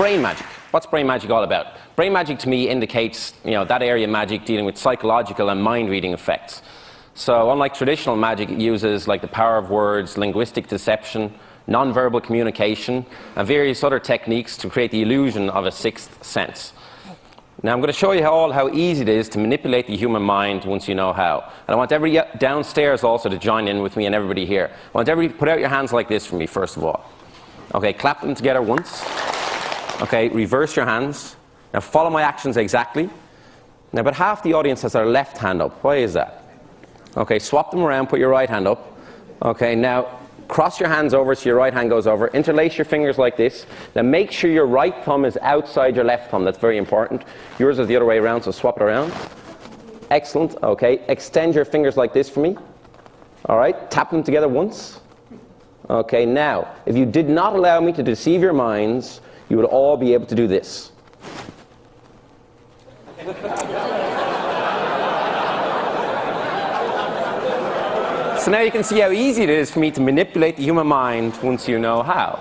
brain magic. What's brain magic all about? Brain magic to me indicates, that area of magic dealing with psychological and mind-reading effects. So unlike traditional magic, it uses like the power of words, linguistic deception, non-verbal communication, and various other techniques to create the illusion of a sixth sense. Now I'm going to show you how easy it is to manipulate the human mind once you know how. And I want everybody downstairs also to join in with me and everybody here. I want everybody to put out your hands like this for me, first of all. Okay, clap them together once. Okay, reverse your hands. Now follow my actions exactly. Now about half the audience has their left hand up. Why is that? Okay, swap them around, put your right hand up. Okay, now cross your hands over so your right hand goes over. Interlace your fingers like this. Now make sure your right thumb is outside your left thumb. That's very important. Yours is the other way around, so swap it around. Excellent. Okay, extend your fingers like this for me. All right, tap them together once. Okay, now, if you did not allow me to deceive your minds, you would all be able to do this. So now you can see how easy it is for me to manipulate the human mind once you know how.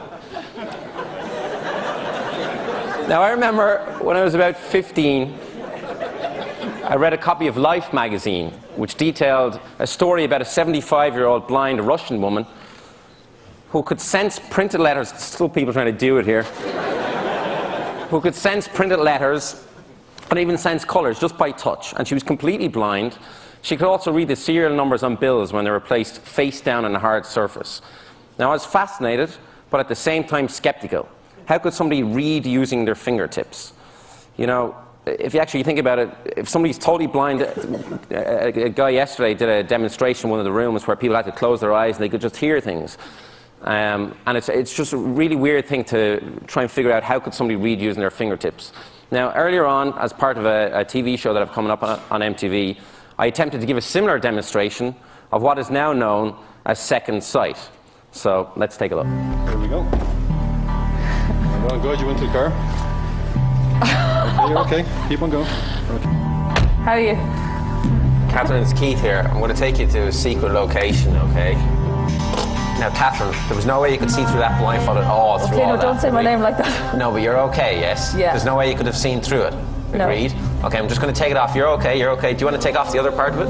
Now I remember when I was about 15, I read a copy of Life magazine, which detailed a story about a 75-year-old blind Russian woman who could sense printed letters. Still people trying to do it here. Who could sense printed letters and even sense colors just by touch. And she was completely blind. She could also read the serial numbers on bills when they were placed face down on a hard surface. Now, I was fascinated, but at the same time skeptical. How could somebody read using their fingertips? If you actually think about it, if somebody's totally blind, a guy yesterday did a demonstration in one of the rooms where people had to close their eyes and they could just hear things. And it's just a really weird thing to try and figure out how could somebody read using their fingertips. Now, earlier on, as part of a TV show that I've coming up on MTV, I attempted to give a similar demonstration of what is now known as second sight. So let's take a look. Here we go. Well, good. You went to the car. Okay, you're okay. Keep on going. Okay. How are you? Catherine, it's Keith here. I'm going to take you to a secret location, okay? Now, Catherine, there was no way you could see through that blindfold at all. Okay, no, don't say my name like that. No, but you're okay, yes? Yeah. There's no way you could have seen through it. Agreed? No. Okay, I'm just going to take it off. You're okay, you're okay. Do you want to take off the other part of it?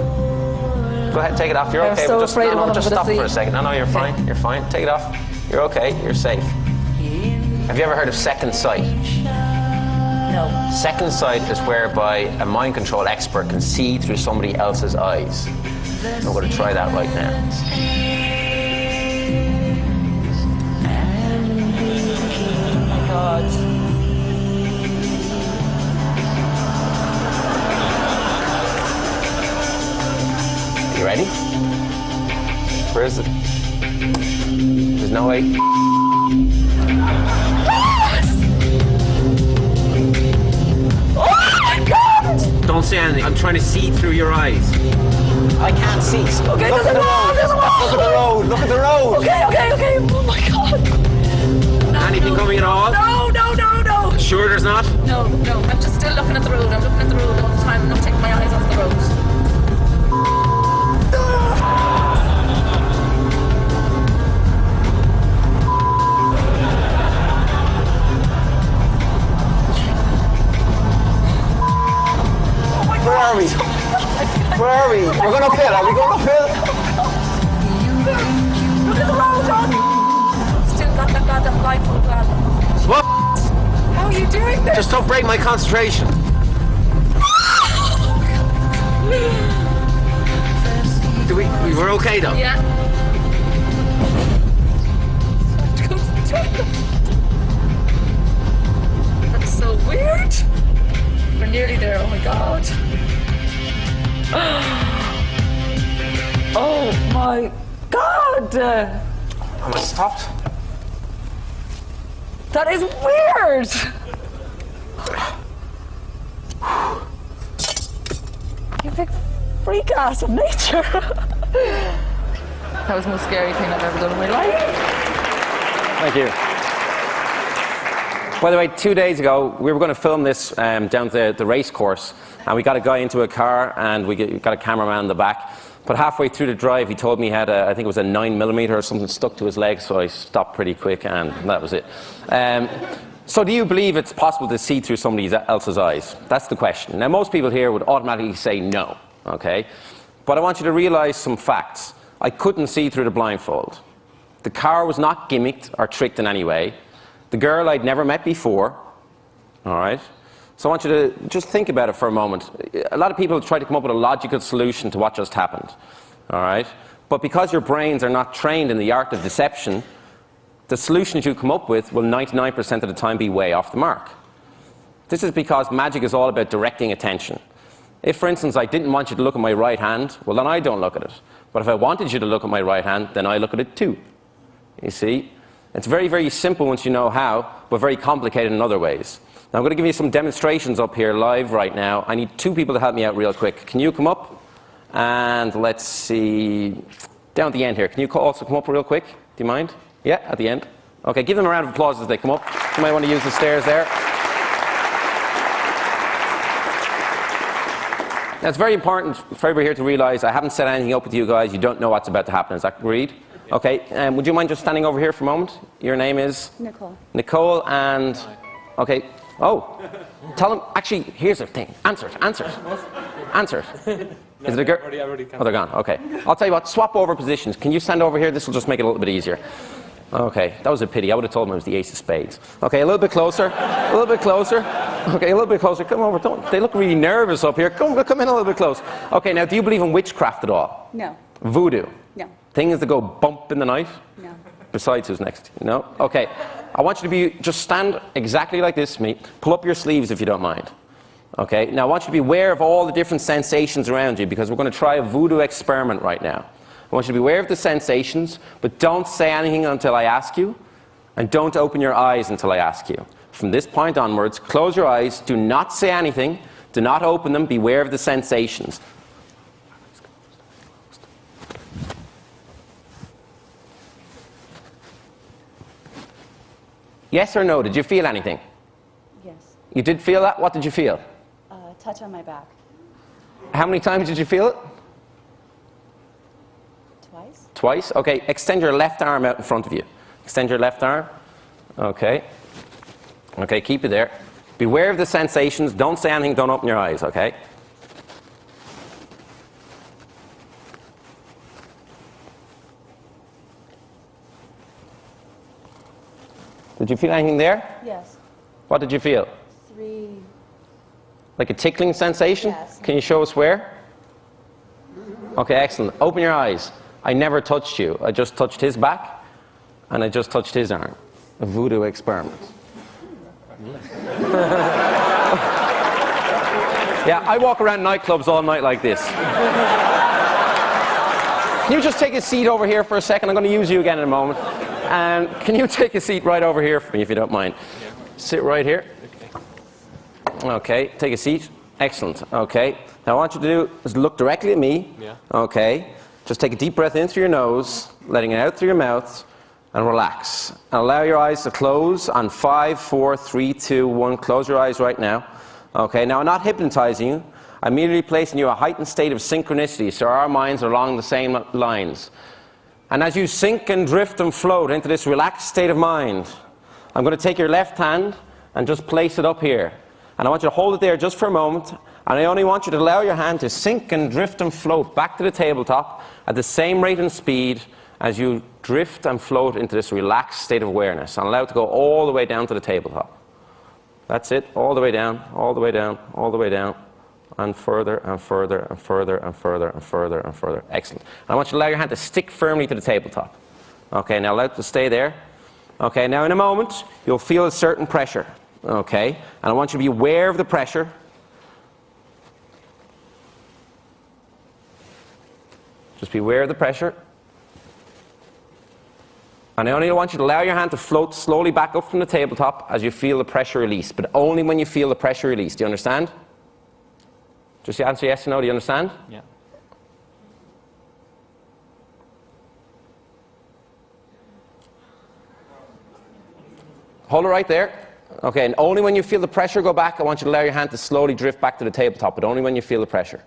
Go ahead, take it off. You're okay. I'm so afraid of what I'm just stop see. for a second. No, you're fine. You're fine. Take it off. You're okay. You're safe. Have you ever heard of second sight? No. Second sight is whereby a mind control expert can see through somebody else's eyes. I'm going to try that right now. God. You ready? Where is it? There's no way. Oh my God! Don't say anything. I'm trying to see through your eyes. I can't see. Okay, there's a wall! There's a wall! Look at the road! Look at the road! Okay. Oh my God! Anything coming at all? No. Sure there's not? No. I'm just still looking at the road. I'm looking at the road all the time. I'm not taking my eyes off the road. Where are we? Where are we? We're going uphill. Are we going uphill? Look at the road, John. Still got that goddamn blindfold on. What? How are you doing this? Just don't break my concentration. We were okay though? Yeah. That's so weird. We're nearly there. Oh my God. Oh my God. Am I stopped? That is weird. You big freak ass of nature. That was the most scary thing I've ever done in my life. Thank you. By the way, 2 days ago, we were going to film this down the race course, and we got a guy into a car, and we got a cameraman in the back. But halfway through the drive, he told me he had I think it was a 9mm or something stuck to his leg, so I stopped pretty quick, and that was it. So do you believe it's possible to see through somebody else's eyes? That's the question. Now, most people here would automatically say no, okay? But I want you to realize some facts. I couldn't see through the blindfold. The car was not gimmicked or tricked in any way. The girl I'd never met before, all right? So I want you to just think about it for a moment. A lot of people try to come up with a logical solution to what just happened, all right? But because your brains are not trained in the art of deception, the solutions you come up with will 99% of the time be way off the mark. This is because magic is all about directing attention. If, for instance, I didn't want you to look at my right hand, well, then I don't look at it. But if I wanted you to look at my right hand, then I look at it too. You see? It's very, very simple once you know how, but very complicated in other ways. Now, I'm going to give you some demonstrations up here live right now. I need 2 people to help me out real quick. Can you come up? And let's see, down at the end here. Can you also come up real quick? Do you mind? Yeah, at the end. Okay, give them a round of applause as they come up. You might want to use the stairs there. Now, it's very important for everybody here to realize I haven't set anything up with you guys. You don't know what's about to happen. Is that agreed? Okay, would you mind just standing over here for a moment? Your name is? Nicole. Nicole, and... Okay. Oh, tell them... Actually, here's the thing. Answer it, answer it. Answer it. Is it a girl? Oh, they're gone. Okay. I'll tell you what, swap over positions. Can you stand over here? This will just make it a little bit easier. Okay, that was a pity. I would have told them it was the ace of spades. Okay, a little bit closer. A little bit closer. Okay, a little bit closer. Come over. Don't, they look really nervous up here. Come in a little bit close. Okay, now, do you believe in witchcraft at all? No. Voodoo? No. Things that go bump in the night? No. Besides, who's next? No? Okay. I want you to be, just stand exactly like this to me. Pull up your sleeves if you don't mind. Okay? Now, I want you to be aware of all the different sensations around you, because we're going to try a voodoo experiment right now. I want you to be aware of the sensations, but don't say anything until I ask you, and don't open your eyes until I ask you. From this point onwards, close your eyes, do not say anything, do not open them, beware of the sensations. Yes or no? Did you feel anything? Yes. You did feel that? What did you feel? Touch on my back. How many times did you feel it? Twice. Twice? Okay. Extend your left arm out in front of you. Extend your left arm. Okay. Okay, keep it there. Beware of the sensations. Don't say anything. Don't open your eyes, okay? Did you feel anything there? Yes. What did you feel? 3. Like a tickling sensation? Yes. Can you show us where? Okay, excellent. Open your eyes. I never touched you. I just touched his back, and I just touched his arm. A voodoo experiment. Yeah, I walk around nightclubs all night like this. Can you just take a seat over here for a second? I'm going to use you again in a moment. And can you take a seat right over here for me, if you don't mind? Sit right here. Okay, take a seat. Excellent. Okay. Now, what I want you to do is look directly at me. Yeah. Okay. Just take a deep breath in through your nose, letting it out through your mouth, and relax. And allow your eyes to close on 5, 4, 3, 2, 1. Close your eyes right now. Okay. Now, I'm not hypnotizing you. I'm immediately placing you in a heightened state of synchronicity, so our minds are along the same lines. And as you sink and drift and float into this relaxed state of mind, I'm going to take your left hand and just place it up here. And I want you to hold it there just for a moment. And I only want you to allow your hand to sink and drift and float back to the tabletop at the same rate and speed as you drift and float into this relaxed state of awareness. And allow it to go all the way down to the tabletop. That's it. All the way down, all the way down, all the way down. And further and further and further and further and further and further. Excellent. And I want you to allow your hand to stick firmly to the tabletop. Okay, now allow it to stay there. Okay, now in a moment, you'll feel a certain pressure. Okay, and I want you to be aware of the pressure. Just be aware of the pressure. And I only want you to allow your hand to float slowly back up from the tabletop as you feel the pressure release, but only when you feel the pressure release. Do you understand? Just answer yes or no. Do you understand? Yeah. Hold it right there. Okay, and only when you feel the pressure go back, I want you to allow your hand to slowly drift back to the tabletop, but only when you feel the pressure.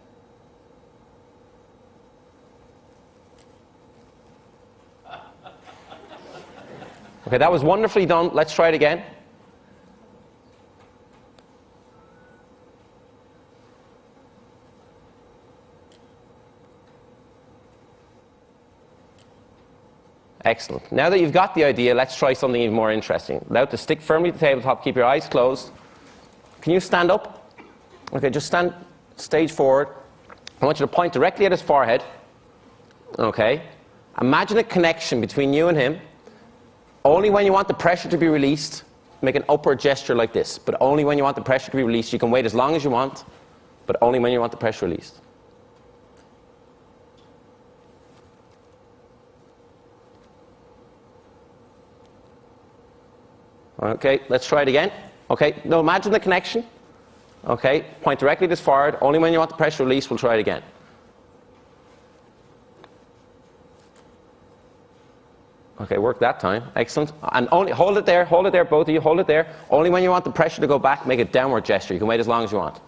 Okay, that was wonderfully done. Let's try it again. Excellent. Now that you've got the idea, let's try something even more interesting. Allow it to stick firmly to the tabletop. Keep your eyes closed. Can you stand up? Okay, just stand stage forward. I want you to point directly at his forehead. Okay. Imagine a connection between you and him. Only when you want the pressure to be released, make an upward gesture like this. But only when you want the pressure to be released. You can wait as long as you want, but only when you want the pressure released. Okay, let's try it again. Okay, now imagine the connection. Okay, point directly to his forehead. Only when you want the pressure released, we'll try it again. Okay, work that time. Excellent. And only hold it there, both of you, hold it there. Only when you want the pressure to go back, make a downward gesture. You can wait as long as you want.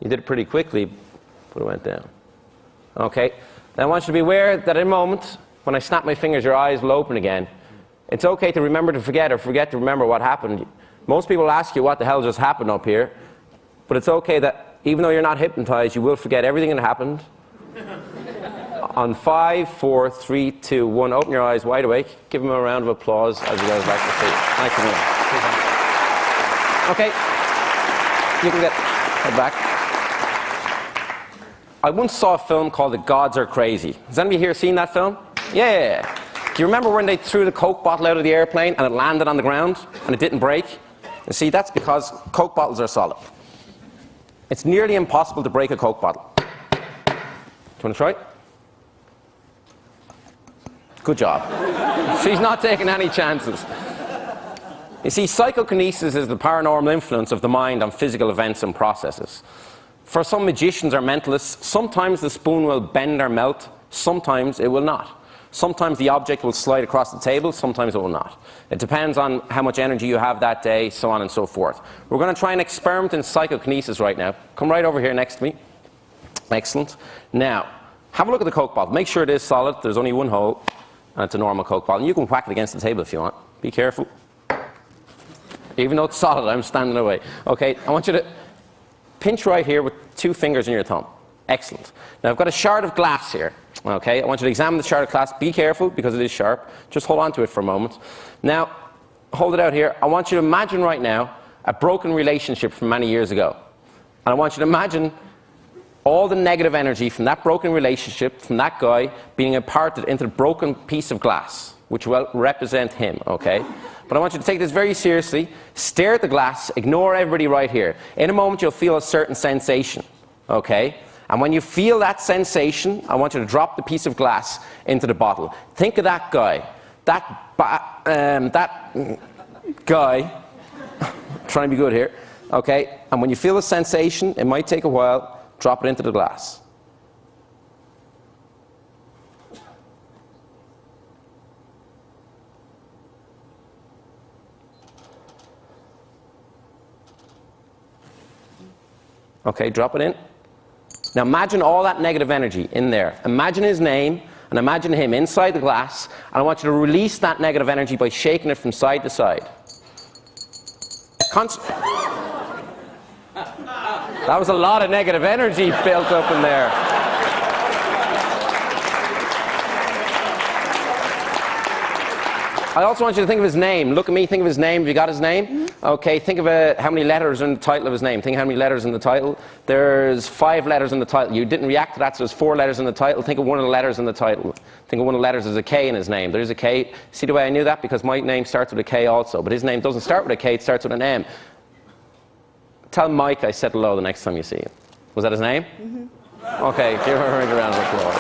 You did it pretty quickly, but it went down. Okay, then I want you to be aware that in a moment, when I snap my fingers, your eyes will open again. It's okay to remember to forget or forget to remember what happened. Most people ask you what the hell just happened up here, but it's okay that even though you're not hypnotized, you will forget everything that happened. On 5, 4, 3, 2, 1, open your eyes wide awake. Give them a round of applause as you guys back to sleep. Nice to meet you. Okay, you can head back. I once saw a film called The Gods Are Crazy. Has anybody here seen that film? Yeah. Do you remember when they threw the Coke bottle out of the airplane and it landed on the ground and it didn't break? You see, that's because Coke bottles are solid. It's nearly impossible to break a Coke bottle. Do you want to try it? Good job. She's not taking any chances. You see, psychokinesis is the paranormal influence of the mind on physical events and processes. For some magicians or mentalists, sometimes the spoon will bend or melt, sometimes it will not. Sometimes the object will slide across the table, sometimes it will not. It depends on how much energy you have that day, so on and so forth. We're going to try an experiment in psychokinesis right now. Come right over here next to me. Excellent. Now, have a look at the Coke bottle. Make sure it is solid. There's only one hole, and it's a normal Coke bottle. And you can whack it against the table if you want. Be careful. Even though it's solid, I'm standing away. Okay, I want you to pinch right here with 2 fingers in your thumb. Excellent. Now, I've got a shard of glass here. Okay, I want you to examine the shard of glass. Be careful, because it is sharp. Just hold on to it for a moment. Now, hold it out here. I want you to imagine right now a broken relationship from many years ago. And I want you to imagine all the negative energy from that broken relationship, from that guy, being imparted into the broken piece of glass, which will represent him, okay? But I want you to take this very seriously. Stare at the glass. Ignore everybody right here. In a moment, you'll feel a certain sensation, okay? And when you feel that sensation, I want you to drop the piece of glass into the bottle. Think of that guy. That guy. Try and be good here. Okay? And when you feel the sensation, it might take a while, drop it into the glass. Okay, drop it in. Now imagine all that negative energy in there. Imagine his name and imagine him inside the glass, and I want you to release that negative energy by shaking it from side to side. That was a lot of negative energy built up in there. I also want you to think of his name. Look at me, think of his name. Have you got his name? Mm-hmm. Okay, think of how many letters are in the title of his name. Think how many letters in the title. There's 5 letters in the title. You didn't react to that, so there's 4 letters in the title. Think of one of the letters in the title. Think of one of the letters as a K in his name. There's a K. See the way I knew that? Because my name starts with a K also, but his name doesn't start with a K, it starts with an M. Tell Mike I said hello the next time you see him. Was that his name? Mm-hmm. Okay, give her a round of applause.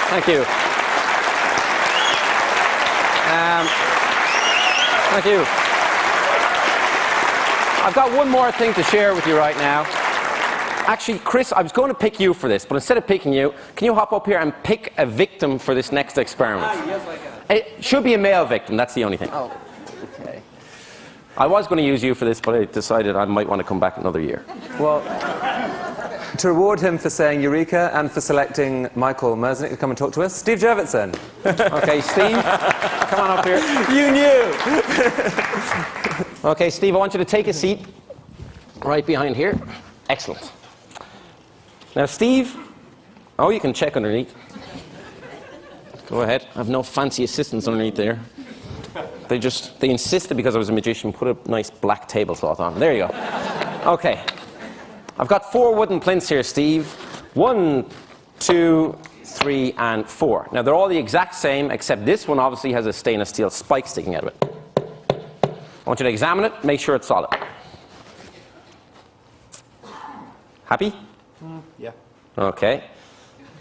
Thank you. Thank you. I've got one more thing to share with you right now. Actually, Chris, I was going to pick you for this, but instead of picking you, can you hop up here and pick a victim for this next experiment? Yes, I can. It should be a male victim, that's the only thing. Oh, okay. I was going to use you for this, but I decided I might want to come back another year. Well, to reward him for saying Eureka and for selecting Michael Merznick to come and talk to us, Steve Jurvetson. Okay, Steve, come on up here. You knew! Okay, Steve, I want you to take a seat. right behind here. Excellent. Now, Steve, oh, you can check underneath. Go ahead. I have no fancy assistants underneath there. They insisted because I was a magician, put a nice black tablecloth on. There you go. Okay. I've got 4 wooden plinths here, Steve. 1, 2, 3, and 4. Now, they're all the exact same, except this one obviously has a stainless steel spike sticking out of it. I want you to examine it, make sure it's solid. Happy? Yeah. Okay.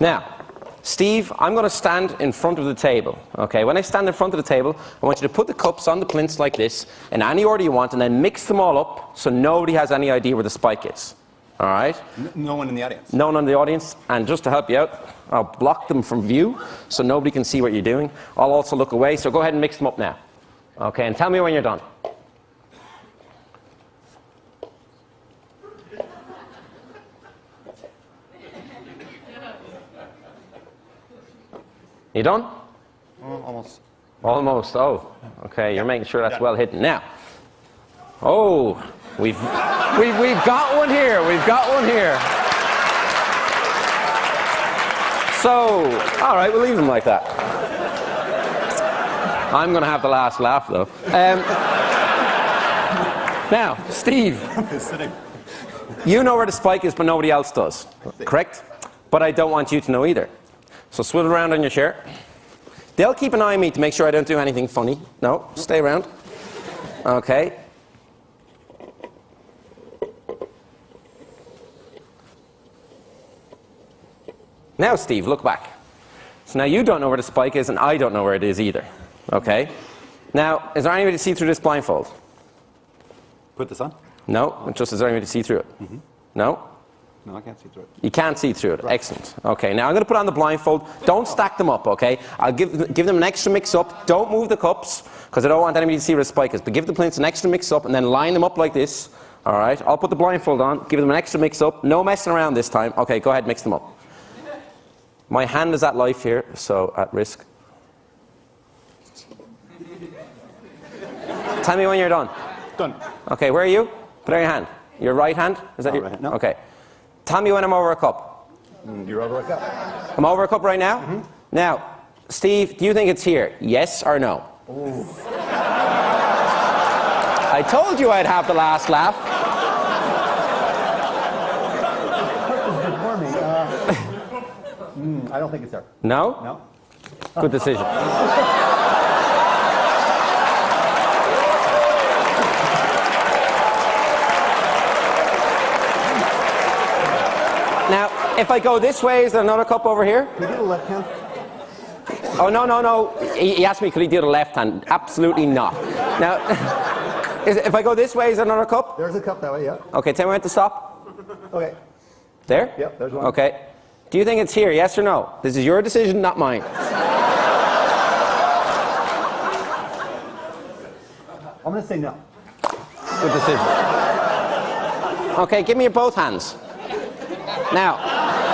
Now, Steve, I'm going to stand in front of the table. Okay, when I stand in front of the table, I want you to put the cups on the plinths like this, in any order you want, and then mix them all up so nobody has any idea where the spike is. All right? No one in the audience. No one in the audience. And just to help you out, I'll block them from view so nobody can see what you're doing. I'll also look away, so go ahead and mix them up now. Okay, and tell me when you're done. You done? Almost. Almost. Oh, okay. You're making sure that's well hidden. Now, oh, we've got one here. We've got one here. So, all right, we'll leave them like that. I'm going to have the last laugh, though. Now, Steve, you know where the spike is, but nobody else does. Correct? But I don't want you to know either. So swivel around on your chair. They'll keep an eye on me to make sure I don't do anything funny. No, stay around. Okay. Now, Steve, look back. So now you don't know where the spike is, and I don't know where it is either. Okay? Now, is there any way to see through this blindfold? Put this on? No? Just is there any way to see through it? Mm-hmm. No? No, I can't see through it. You can't see through it. Right. Excellent. Okay, now I'm going to put on the blindfold. Don't stack them up, okay? I'll give them an extra mix-up. Don't move the cups, because I don't want anybody to see where the spike is. But give the plinths an extra mix-up, and then line them up like this. All right? I'll put the blindfold on, give them an extra mix-up. No messing around this time. Okay, go ahead, mix them up. My hand is at life here, so at risk. Tell me when you're done. Done. Okay, where are you? Put out your hand. Your right hand? Is that Not your right hand, no. Okay. Tell me when I'm over a cup. You're over a cup. I'm over a cup right now? Mm-hmm. Now, Steve, do you think it's here? Yes or no? Ooh. I told you I'd have the last laugh. I don't think it's there. No? No? Good decision. Now, if I go this way, is there another cup over here? Can you do the left hand? Oh, no, no, no. He asked me, could he do the left hand? Absolutely not. Now, if I go this way, is there another cup? There's a cup that way, yeah. Okay, tell me when to stop. Okay. There? Yep, there's one. Okay. Do you think it's here, yes or no? This is your decision, not mine. I'm going to say no. Good decision. Okay, give me both hands. Now,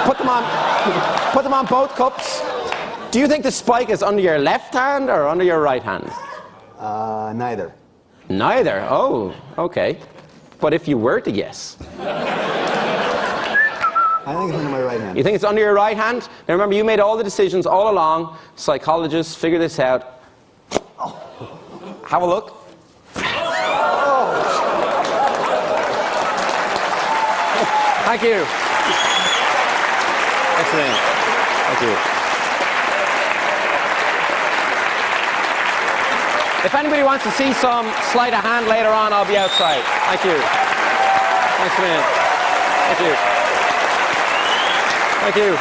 put them on both cups. Do you think the spike is under your left hand or under your right hand? Neither. Neither? Oh, okay. But if you were to guess. I think it's under my right hand. You think it's under your right hand? Now remember, you made all the decisions all along. Psychologists, figure this out. Oh. Have a look. Oh. Thank you. Excellent. Thank you. If anybody wants to see some sleight of hand later on, I'll be outside. Thank you. Thanks a minute. Thank you. Thank you.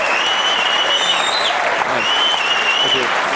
Thank you.